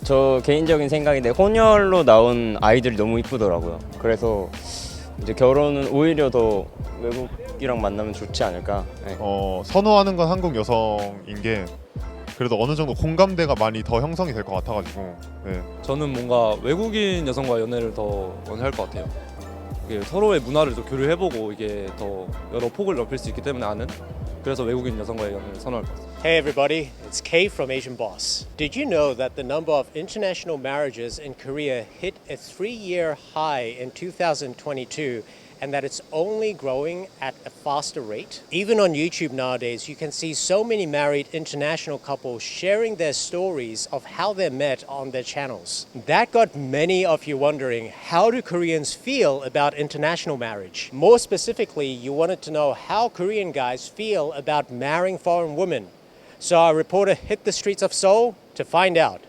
저 개인적인 생각인데 혼혈로 나온 아이들이 너무 이쁘더라고요. 그래서 이제 결혼은 오히려 더 외국이랑 만나면 좋지 않을까. 네. 선호하는 건 한국 여성인 게 그래도 어느 정도 공감대가 많이 더 형성이 될 것 같아가지고. 네. 저는 뭔가 외국인 여성과 연애를 더 원할 것 같아요. 이게 서로의 문화를 좀 교류해보고 이게 더 여러 폭을 넓힐 수 있기 때문에 아는. 그래서 외국인 여성과의 연애를 선호할 것 같습니다. Hey everybody, it's Kay from Asian Boss. Did you know that the number of international marriages in Korea hit a 3-year high in 2022 and that it's only growing at a faster rate? Even on YouTube nowadays, you can see so many married international couples sharing their stories of how they met on their channels. That got many of you wondering, how do Koreans feel about international marriage? More specifically, you wanted to know how Korean guys feel about marrying foreign women. So our reporter hit the streets of Seoul to find out.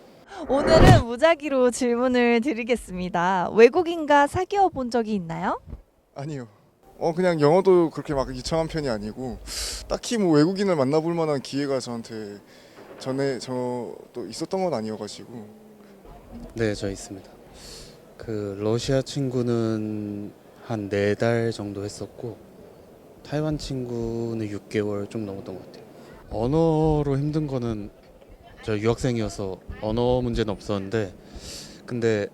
오늘은 무작위로 질문을 드리겠습니다. 외국인과 사귀어 본 적이 있나요? 아니요. 그냥 영어도 그렇게 막 유창한 편이 아니고 딱히 뭐 외국인을 만나볼 만한 기회가 저한테 저도 있었던 건 아니어가지고. 네, 저 있습니다. 그 러시아 친구는 한 4달 정도 했었고 타이완 친구는 6개월 좀 넘었던 것 같아요. 언어로 힘든 거는 저 유학생이어서 언어 문제는 없었는데 근데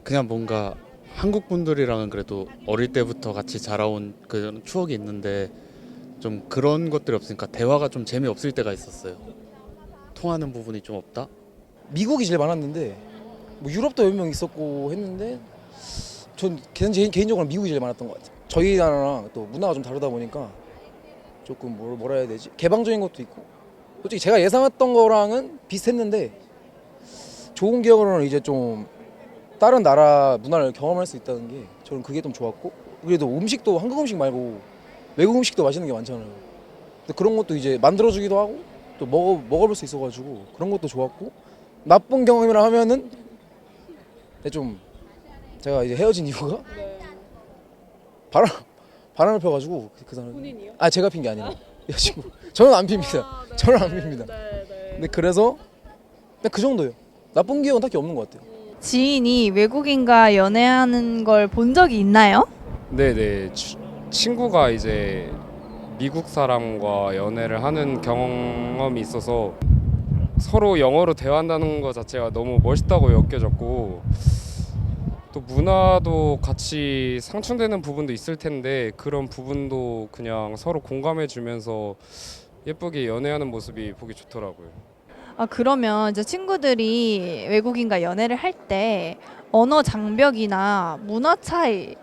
그냥 뭔가 한국 분들이랑은 그래도 어릴 때부터 같이 자라온 그런 추억이 있는데 좀 그런 것들이 없으니까 대화가 좀 재미없을 때가 있었어요. 통하는 부분이 좀 없다? 미국이 제일 많았는데 뭐 유럽도 몇 명 있었고 했는데 전 개인적으로 미국이 제일 많았던 것 같아요. 저희 나라랑 또 문화가 좀 다르다 보니까 조금 뭐라 해야 되지? 개방적인 것도 있고 솔직히 제가 예상했던 거랑은 비슷했는데 좋은 기억으로는 이제 좀 다른 나라 문화를 경험할 수 있다는 게 저는 그게 좀 좋았고 그래도 음식도 한국 음식 말고 외국 음식도 맛있는 게 많잖아요. 근데 그런 것도 이제 만들어주기도 하고 또 먹어볼 수 있어가지고 그런 것도 좋았고 나쁜 경험이라 하면은 좀 제가 이제 헤어진 이유가 바람을 펴가지고 그 사람 본인이요? 아 제가 핀 게 아니라 여자친구 저는 안 핍니다. 저는 안 핍니다. 근데 그래서 그냥 그 정도예요. 나쁜 기억은 딱히 없는 것 같아요. 지인이 외국인과 연애하는 걸 본 적이 있나요? 네네. 친구가 이제 미국 사람과 연애를 하는 경험이 있어서 서로 영어로 대화한다는 것 자체가 너무 멋있다고 여겨졌고 또 문화도 같이 상충되는 부분도 있을 텐데 그런 부분도 그냥 서로 공감해 주면서 예쁘게 연애하는 모습이 보기 좋더라고요. 아, 그러면 이제 친구들이 외국인과 연애를 할 때 언어 장벽이나 문화 차이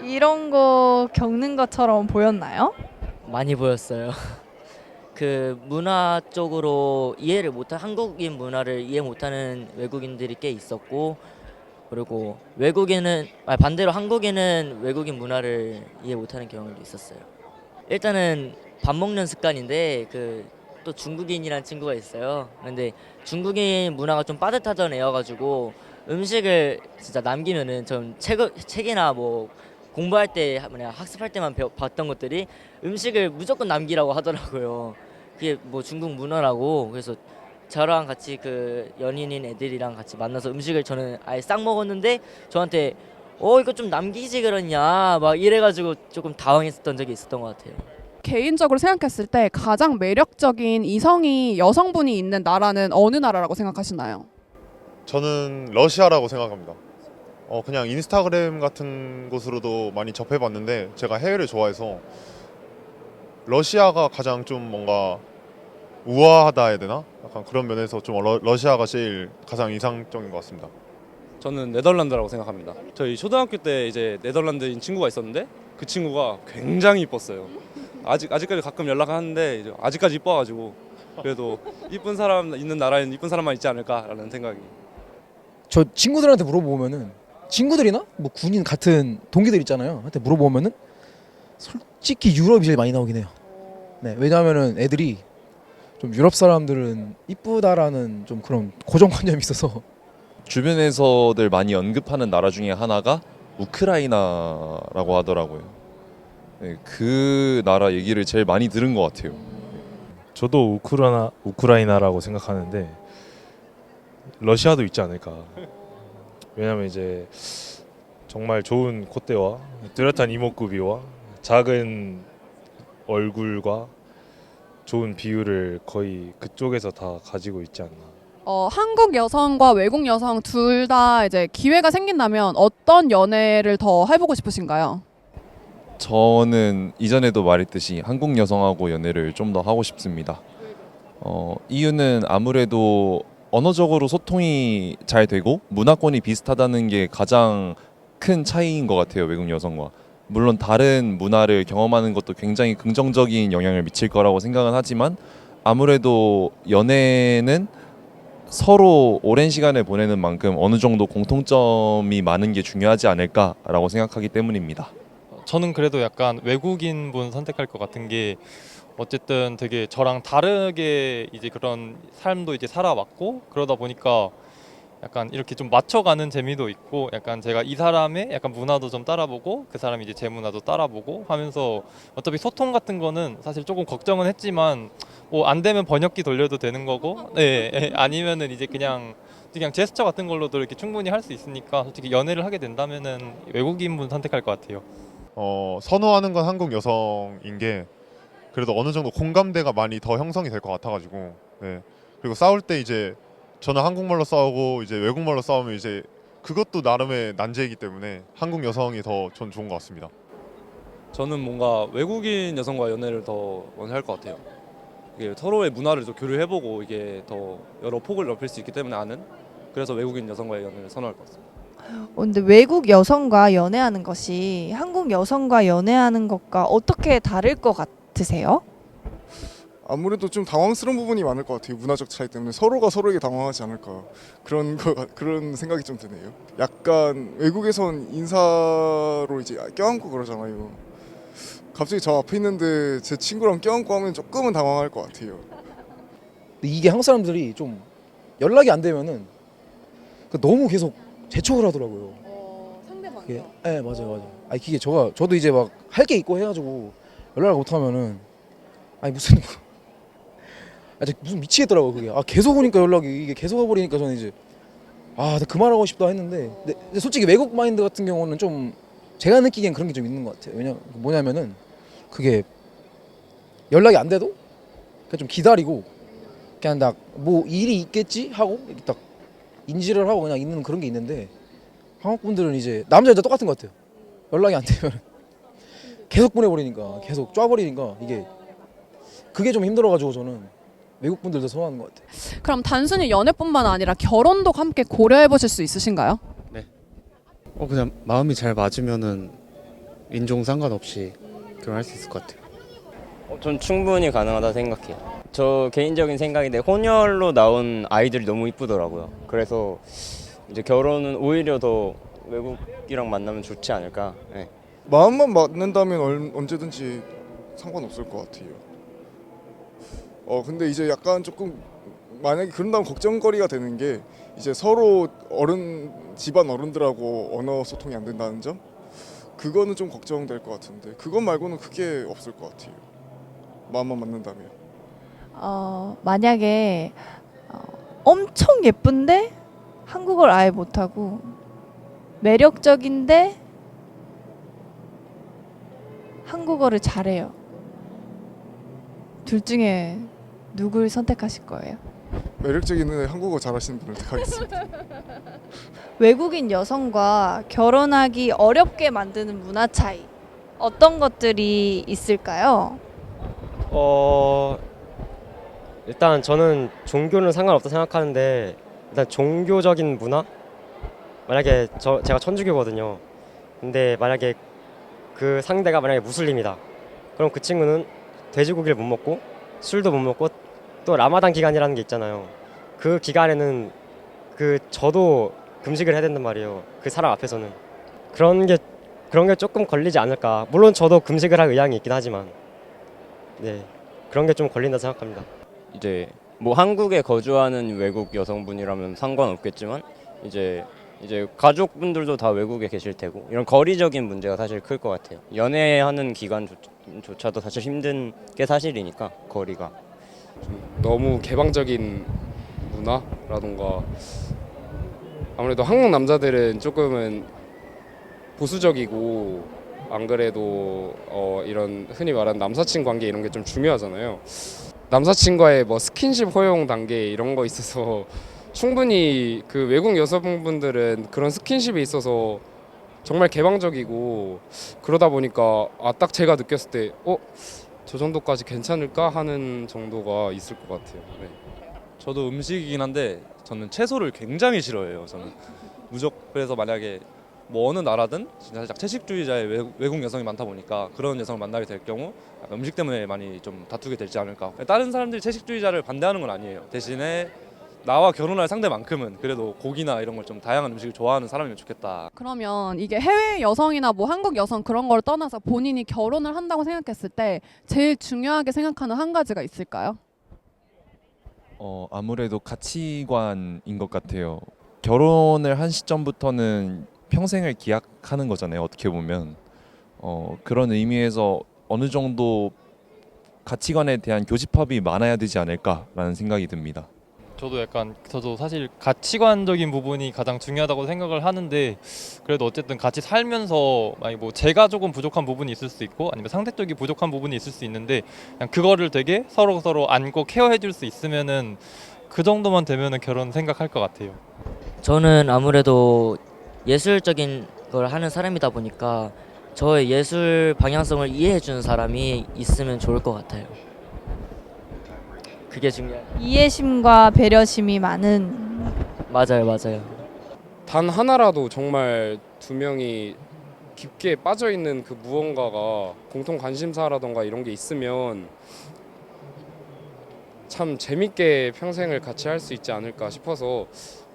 이런 거 겪는 것처럼 보였나요? 많이 보였어요. 그 문화 쪽으로 이해를 못한 한국인 문화를 이해 못하는 외국인들이 꽤 있었고 그리고 반대로 한국인은 외국인 문화를 이해 못하는 경우도 있었어요. 일단은 밥 먹는 습관인데 또 중국인이란 친구가 있어요. 근데 중국인 문화가 좀 빠듯하던 애여가지고 음식을 진짜 남기면은 좀 책이나 뭐 공부할 때 학습할 때만 봤던 것들이 음식을 무조건 남기라고 하더라고요. 그게 뭐 중국 문화라고. 그래서 저랑 같이 그 연인인 애들이랑 같이 만나서 음식을 저는 아예 싹 먹었는데 저한테 이거 좀 남기지 그러냐 막 이래가지고 조금 당황했었던 적이 있었던 것 같아요. 개인적으로 생각했을 때 가장 매력적인 이성이 여성분이 있는 나라는 어느 나라라고 생각하시나요? 저는 러시아라고 생각합니다. 그냥 인스타그램 같은 곳으로도 많이 접해봤는데 제가 해외를 좋아해서 러시아가 가장 좀 뭔가 우아하다 해야 되나? 약간 그런 면에서 좀 러시아가 제일 가장 인상적인 것 같습니다. 저는 네덜란드라고 생각합니다. 저희 초등학교 때 이제 네덜란드인 친구가 있었는데 그 친구가 굉장히 이뻤어요. 아직까지 가끔 연락하는데 이제 아직까지 이뻐가지고 그래도 이쁜 사람 있는 나라에는 이쁜 사람만 있지 않을까라는 생각이. 저 친구들한테 물어보면은 친구들이나 뭐 군인 같은 동기들 있잖아요. 한테 물어보면은 솔직히 유럽이 제일 많이 나오긴 해요. 네, 왜냐하면은 애들이 좀 유럽 사람들은 이쁘다라는 좀 그런 고정관념이 있어서 주변에서들 많이 언급하는 나라 중에 하나가 우크라이나라고 하더라고요. 네, 그 나라 얘기를 제일 많이 들은 것 같아요. 저도 우크라이나라고 생각하는데 러시아도 있지 않을까. 왜냐면 이제 정말 좋은 콧대와 뚜렷한 이목구비와 작은 얼굴과 좋은 비율을 거의 그쪽에서 다 가지고 있지 않나. 한국 여성과 외국 여성 둘 다 이제 기회가 생긴다면 어떤 연애를 더 해보고 싶으신가요? 저는 이전에도 말했듯이 한국 여성하고 연애를 좀 더 하고 싶습니다. 이유는 아무래도 언어적으로 소통이 잘 되고 문화권이 비슷하다는 게 가장 큰 차이인 것 같아요. 외국 여성과. 물론 다른 문화를 경험하는 것도 굉장히 긍정적인 영향을 미칠 거라고 생각은 하지만 아무래도 연애는 서로 오랜 시간을 보내는 만큼 어느 정도 공통점이 많은 게 중요하지 않을까라고 생각하기 때문입니다. 저는 그래도 약간 외국인 분 선택할 것 같은 게 어쨌든 되게 저랑 다르게 이제 그런 삶도 이제 살아왔고 그러다 보니까 약간 이렇게 좀 맞춰가는 재미도 있고 약간 제가 이 사람의 약간 문화도 좀 따라보고 그 사람이 이제 제 문화도 따라보고 하면서 어차피 소통 같은 거는 사실 조금 걱정은 했지만 뭐 안 되면 번역기 돌려도 되는 거고 아니면은 이제 그냥 제스처 같은 걸로도 이렇게 충분히 할 수 있으니까 솔직히 연애를 하게 된다면은 외국인 분 선택할 것 같아요. 선호하는 건 한국 여성인 게 그래도 어느 정도 공감대가 많이 더 형성이 될 것 같아가지고 네. 그리고 싸울 때 이제 저는 한국말로 싸우고 이제 외국말로 싸우면 이제 그것도 나름의 난제이기 때문에 한국 여성이 더 전 좋은 것 같습니다. 저는 뭔가 외국인 여성과 연애를 더 원할 것 같아요. 이게 서로의 문화를 좀 교류해보고 이게 더 여러 폭을 넓힐 수 있기 때문에 아는. 그래서 외국인 여성과의 연애를 선호할 것 같습니다. 근데 외국 여성과 연애하는 것이 한국 여성과 연애하는 것과 어떻게 다를 것 같으세요? 아무래도 좀 당황스러운 부분이 많을 것 같아요. 문화적 차이 때문에 서로가 서로에게 당황하지 않을까 그런 생각이 좀 드네요. 약간 외국에선 인사로 이제 껴안고 그러잖아요. 갑자기 저 앞에 있는데 제 친구랑 껴안고 하면 조금은 당황할 것 같아요. 근데 이게 한국 사람들이 좀 연락이 안 되면은 너무 계속 재촉을 하더라고요. 상대방이요? 네 맞아요. 아니 이게 저도 이제 막 할 게 있고 해가지고 연락을 못 하면은 아니 무슨 미치겠더라고 그게. 계속 오니까 연락이 이게 계속 와버리니까 저는 이제 그만하고 싶다 했는데 근데 솔직히 외국 마인드 같은 경우는 좀 제가 느끼기엔 그런 게 좀 있는 것 같아요. 뭐냐면은 그게 연락이 안 돼도 그냥 좀 기다리고 그냥 딱 뭐 일이 있겠지 하고 이렇게 딱 인지를 하고 그냥 있는 그런 게 있는데 한국 분들은 이제 남자 여자 똑같은 것 같아요. 연락이 안 되면 계속 보내버리니까 계속 쫙버리니까 이게 그게 좀 힘들어가지고 저는 외국 분들도 선호하는 것 같아요. 그럼 단순히 연애뿐만 아니라 결혼도 함께 고려해 보실 수 있으신가요? 네. 그냥 마음이 잘 맞으면은 인종 상관없이 결혼할 수 있을 것 같아요. 전 충분히 가능하다 생각해요. 저 개인적인 생각인데 혼혈로 나온 아이들이 너무 이쁘더라고요. 그래서 이제 결혼은 오히려 더 외국이랑 만나면 좋지 않을까. 네. 마음만 맞는다면 언제든지 상관없을 것 같아요. 근데 이제 약간 조금 만약에 그런다면 걱정거리가 되는 게 이제 서로 집안 어른들하고 언어 소통이 안 된다는 점? 그거는 좀 걱정될 것 같은데 그것 말고는 크게 없을 것 같아요. 마음만 맞는다면. 만약에 엄청 예쁜데 한국어를 아예 못하고 매력적인데 한국어를 잘해요. 둘 중에 누굴 선택하실 거예요? 매력적인 한국어 잘하시는 분을 택하겠습니다. 외국인 여성과 결혼하기 어렵게 만드는 문화 차이 어떤 것들이 있을까요? 일단 저는 종교는 상관없다 생각하는데 일단 종교적인 문화? 만약에 제가 천주교거든요. 근데 만약에 그 상대가 만약에 무슬림이다. 그럼 그 친구는 돼지고기를 못 먹고 술도 못 먹고 또 라마단 기간이라는 게 있잖아요. 그 기간에는 저도 금식을 해야 된단 말이에요. 그 사람 앞에서는. 그런 게 조금 걸리지 않을까. 물론 저도 금식을 할 의향이 있긴 하지만 네, 그런 게 좀 걸린다 생각합니다. 이제 뭐 한국에 거주하는 외국 여성분이라면 상관없겠지만 이제 가족분들도 다 외국에 계실 테고 이런 거리적인 문제가 사실 클 것 같아요. 연애하는 기간조차도 사실 힘든 게 사실이니까 거리가. 너무 개방적인 문화라던가 아무래도 한국 남자들은 조금은 보수적이고 안 그래도 이런 흔히 말하는 남사친 관계 이런 게 좀 중요하잖아요. 남사친과의 뭐 스킨십 허용 단계 이런 거 있어서 충분히 그 외국 여성분들은 그런 스킨십에 있어서 정말 개방적이고 그러다 보니까 딱 제가 느꼈을 때 저 정도까지 괜찮을까 하는 정도가 있을 것 같아요. 네. 저도 음식이긴 한데 저는 채소를 굉장히 싫어해요. 저는 그래서 만약에 뭐 어느 나라든 진짜 살짝 채식주의자의 외국 여성이 많다 보니까 그런 여성을 만나게 될 경우 약간 음식 때문에 많이 좀 다투게 되지 않을까. 다른 사람들이 채식주의자를 반대하는 건 아니에요. 대신에 나와 결혼할 상대만큼은 그래도 고기나 이런 걸 좀 다양한 음식을 좋아하는 사람이면 좋겠다. 그러면 이게 해외 여성이나 뭐 한국 여성 그런 걸 떠나서 본인이 결혼을 한다고 생각했을 때 제일 중요하게 생각하는 한 가지가 있을까요? 아무래도 가치관인 것 같아요. 결혼을 한 시점부터는 평생을 기약하는 거잖아요. 어떻게 보면 그런 의미에서 어느 정도 가치관에 대한 교집합이 많아야 되지 않을까라는 생각이 듭니다. 저도 사실 가치관적인 부분이 가장 중요하다고 생각을 하는데 그래도 어쨌든 같이 살면서 만약 뭐 제가 조금 부족한 부분이 있을 수 있고 아니면 상대 쪽이 부족한 부분이 있을 수 있는데 그냥 그거를 되게 서로 안고 케어해 줄 수 있으면은 그 정도만 되면은 결혼 생각할 것 같아요. 저는 아무래도 예술적인 걸 하는 사람이다 보니까 저의 예술 방향성을 이해해 주는 사람이 있으면 좋을 것 같아요. 그게 중요해요. 이해심과 배려심이 많은. 맞아요. 단 하나라도 정말 두 명이 깊게 빠져 있는 그 무언가가 공통 관심사라던가 이런 게 있으면 참 재밌게 평생을 같이 할 수 있지 않을까 싶어서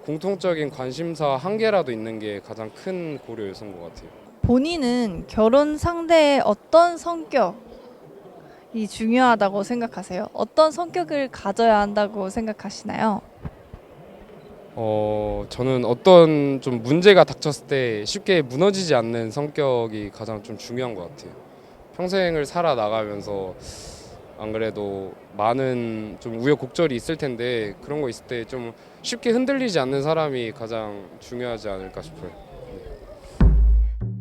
공통적인 관심사 한 개라도 있는 게 가장 큰 고려 요소인 것 같아요. 본인은 결혼 상대의 어떤 성격이 중요하다고 생각하세요? 어떤 성격을 가져야 한다고 생각하시나요? 저는 어떤 좀 문제가 닥쳤을 때 쉽게 무너지지 않는 성격이 가장 좀 중요한 것 같아요. 평생을 살아 나가면서 안 그래도 많은 좀 우여곡절이 있을 텐데 그런 거 있을 때 좀 쉽게 흔들리지 않는 사람이 가장 중요하지 않을까 싶어요. 네.